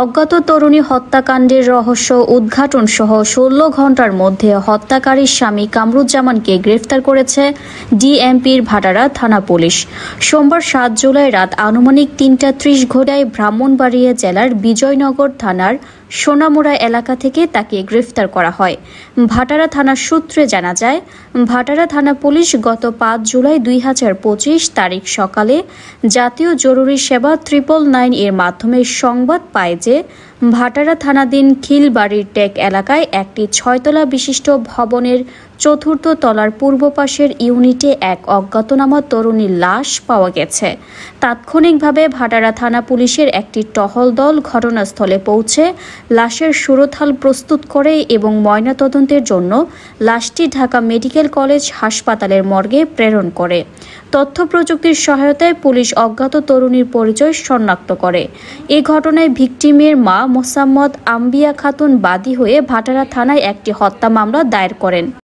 অজ্ঞাত তরুণী হত্যাকাণ্ডের রহস্য উদ্ঘাটন সহ ১৬ ঘণ্টার মধ্যে হত্যাকারীর স্বামী কামরুজ্জামানকে গ্রেফতার করেছে ডিএমপির ভাটারা থানা পুলিশ। সোমবার ৭ জুলাই রাত আনুমানিক ৩টা ৩০ ঘটায় ব্রাহ্মণবাড়িয়া জেলার বিজয়নগর থানার সোনামুড়া এলাকা থেকে তাকে গ্রেফতার করা হয়। ভাটারা থানার সূত্রে জানা যায়, ভাটারা থানা পুলিশ গত ৫ জুলাই ২০২৫ তারিখ সকালে জাতীয় জরুরি সেবা 999 এর মাধ্যমে সংবাদ পায় যে ভাটারা থানাধীন খিলবাড়ির টেক এলাকায় একটি ৬তলা বিশিষ্ট ভবনের ৪র্থ তলার পূর্ব পাশের ইউনিটে এক অজ্ঞাতনামা তরুণীর লাশ পাওয়া গেছে। তাৎক্ষণিকভাবে ভাটারা থানা পুলিশের একটি টহল দল ঘটনাস্থলে পৌঁছে লাশের সুরতহাল প্রস্তুত করে এবং ময়নাতদন্তের জন্য লাশটি ঢাকা মেডিকেল কলেজ হাসপাতালের মর্গে প্রেরণ করে। তথ্য প্রযুক্তির সহায়তায় পুলিশ অজ্ঞাত তরুণীর পরিচয় শনাক্ত করে। এ ঘটনায় ভিকটিমের মা মোসাম্মদ আম্বিয়া খাতুন বাদী হয়ে ভাটারা থানায় একটি হত্যা মামলা দায়ের করেন।